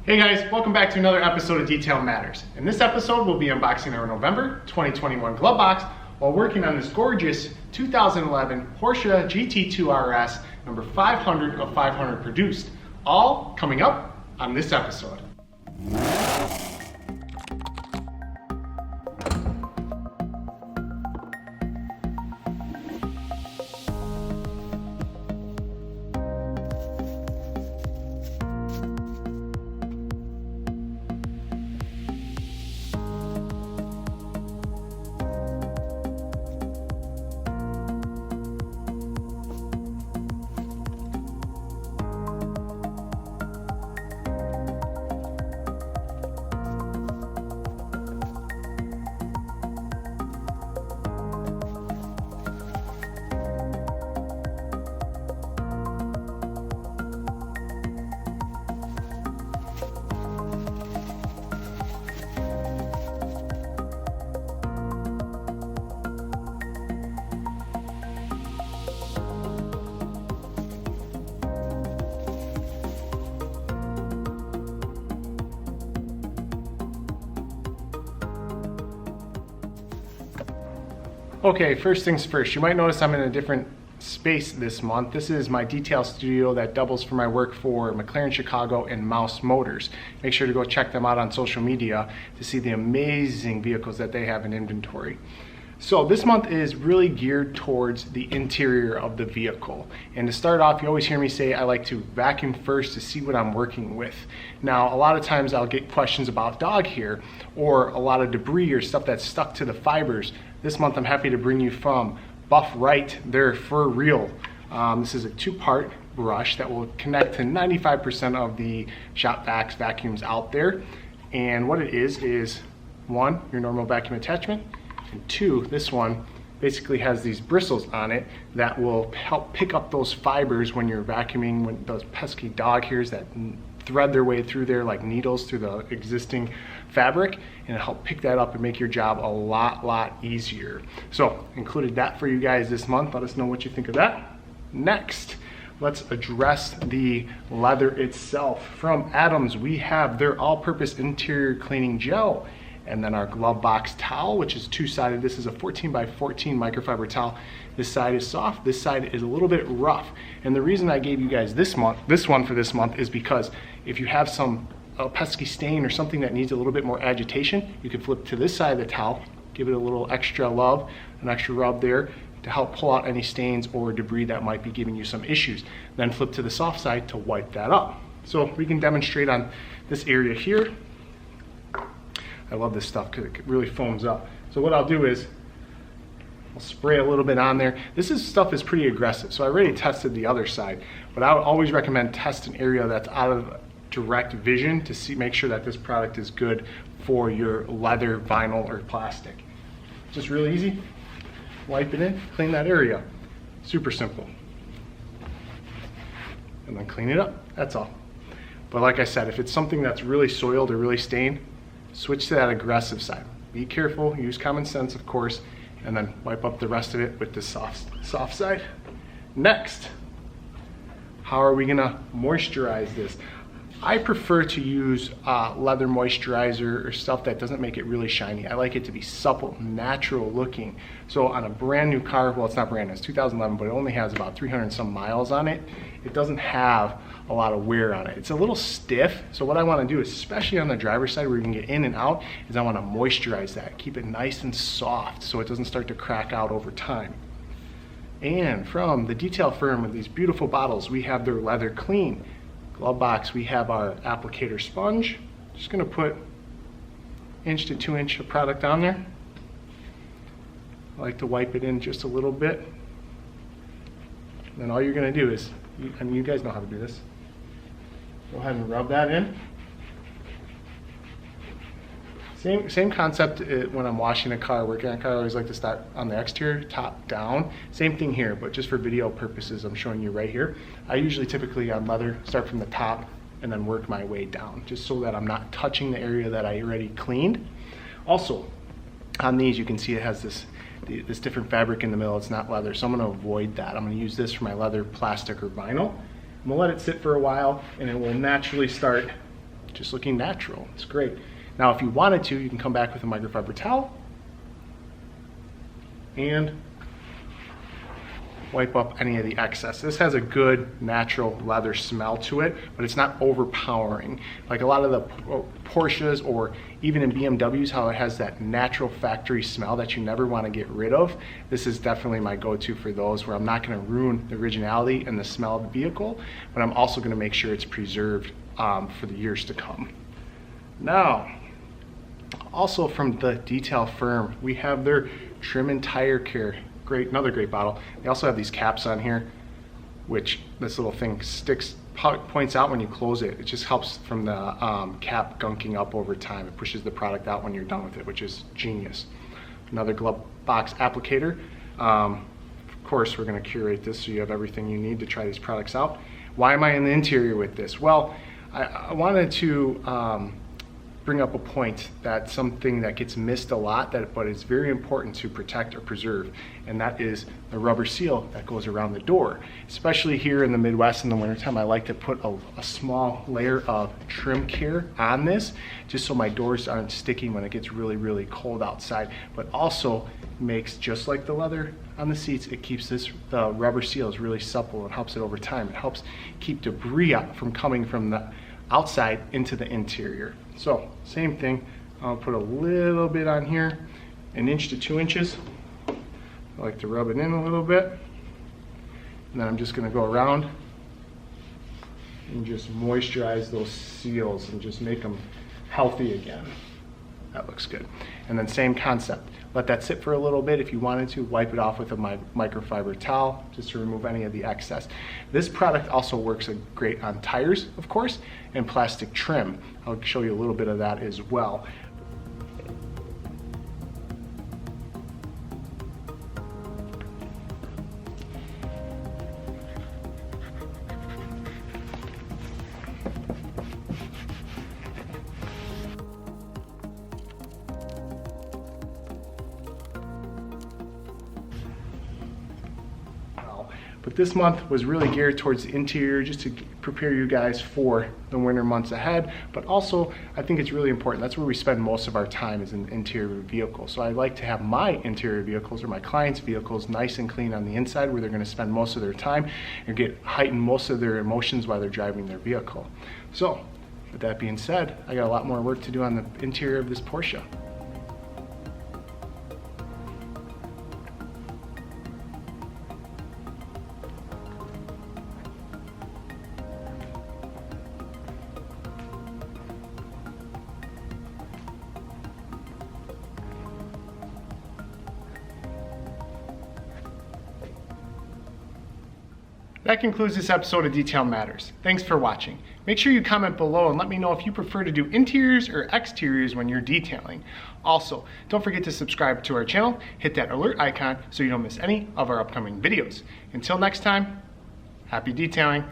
Hey guys, welcome back to another episode of Detail Matters. In this episode, we'll be unboxing our November 2021 glove box while working on this gorgeous 2011 Porsche GT2 RS number 500 of 500 produced. All coming up on this episode. Okay, first things first, you might notice I'm in a different space this month. This is my detail studio that doubles for my work for McLaren Chicago and Mouse Motors. Make sure to go check them out on social media to see the amazing vehicles that they have in inventory. So this month is really geared towards the interior of the vehicle. And to start off, you always hear me say I like to vacuum first to see what I'm working with. Now, a lot of times I'll get questions about dog hair or a lot of debris or stuff that's stuck to the fibers. This month I'm happy to bring you from Buff Right, their Fur Reel. This is a two-part brush that will connect to 95% of the shop vacs vacuums out there. And what it is one, your normal vacuum attachment, and two, this one basically has these bristles on it that will help pick up those fibers when you're vacuuming, when those pesky dog hairs that thread their way through there like needles through the existing fabric, and help pick that up and make your job a lot easier. So included that for you guys this month. Let us know what you think of that. Next, let's address the leather itself. From Adams, we have their all-purpose interior cleaning gel, and then our Glovebox Towel, which is two-sided. This is a 14 by 14 microfiber towel. This side is soft, this side is a little bit rough. And the reason I gave you guys this one for this month is because if you have a pesky stain or something that needs a little bit more agitation, you can flip to this side of the towel, give it a little extra love, an extra rub there to help pull out any stains or debris that might be giving you some issues. Then flip to the soft side to wipe that up. So we can demonstrate on this area here. I love this stuff because it really foams up. So what I'll do is I'll spray a little bit on there. Stuff is pretty aggressive, so I already tested the other side, but I would always recommend test an area that's out of direct vision to make sure that this product is good for your leather, vinyl, or plastic. Just really easy. Wipe it in, clean that area. Super simple. And then clean it up, that's all. But like I said, if it's something that's really soiled or really stained, switch to that aggressive side. Be careful, use common sense of course, and then wipe up the rest of it with the soft side. Next, how are we gonna moisturize this? I prefer to use leather moisturizer or stuff that doesn't make it really shiny. I like it to be supple, natural looking. So on a brand new car, well, it's not brand new, it's 2011, but it only has about 300 and some miles on it. It doesn't have a lot of wear on it. It's a little stiff, so what I want to do, especially on the driver's side where you can get in and out, is I want to moisturize that, keep it nice and soft so it doesn't start to crack out over time. And from the detail firm with these beautiful bottles, we have their Leather Clean. Glove box, we have our applicator sponge. Just gonna put 1 to 2 inch of product on there. I like to wipe it in just a little bit. And then all you're gonna do is, you guys know how to do this. Go ahead and rub that in. Same concept when I'm washing a car, working on a car. I always like to start on the exterior, top down. Same thing here, but just for video purposes, I'm showing you right here. I usually typically on leather start from the top and then work my way down, just so that I'm not touching the area that I already cleaned. Also, on these you can see it has this different fabric in the middle. It's not leather, so I'm going to avoid that. I'm going to use this for my leather, plastic, or vinyl. I'm going to let it sit for a while and it will naturally start just looking natural. It's great. Now, if you wanted to, you can come back with a microfiber towel and wipe up any of the excess. This has a good natural leather smell to it, but it's not overpowering. Like a lot of the Porsches or even in BMWs, how it has that natural factory smell that you never want to get rid of. This is definitely my go-to for those, where I'm not going to ruin the originality and the smell of the vehicle, but I'm also going to make sure it's preserved for the years to come. Now, also from the detail firm, we have their trim and tire care. Great, another great bottle. They also have these caps on here, which this little thing points out when you close it. It just helps from the cap gunking up over time. It pushes the product out when you're done with it, which is genius. Another Glovebox applicator. Of course, we're going to curate this so you have everything you need to try these products out. Why am I in the interior with this? Well, I wanted to bring up a point, that something that gets missed a lot, but it's very important to protect or preserve, and that is the rubber seal that goes around the door. Especially here in the Midwest in the wintertime, I like to put a small layer of trim care on this, just so my doors aren't sticking when it gets really, really cold outside, but also makes, just like the leather on the seats, it keeps the rubber seal is really supple and helps it over time. It helps keep debris out from coming from the outside into the interior. So same thing, I'll put a little bit on here, 1 inch to 2 inches. I like to rub it in a little bit, and then I'm just going to go around and just moisturize those seals and just make them healthy again. That looks good. And then same concept, let that sit for a little bit. If you wanted to, wipe it off with a microfiber towel just to remove any of the excess. This product also works great on tires, of course, and plastic trim. I'll show you a little bit of that as well. But this month was really geared towards the interior, just to prepare you guys for the winter months ahead. But also, I think it's really important. That's where we spend most of our time, is in the interior vehicle. So I like to have my interior vehicles, or my clients' vehicles, nice and clean on the inside, where they're going to spend most of their time and heighten most of their emotions while they're driving their vehicle. So with that being said, I got a lot more work to do on the interior of this Porsche. That concludes this episode of Detail Matters. Thanks for watching. Make sure you comment below and let me know if you prefer to do interiors or exteriors when you're detailing. Also, don't forget to subscribe to our channel, hit that alert icon so you don't miss any of our upcoming videos. Until next time, happy detailing.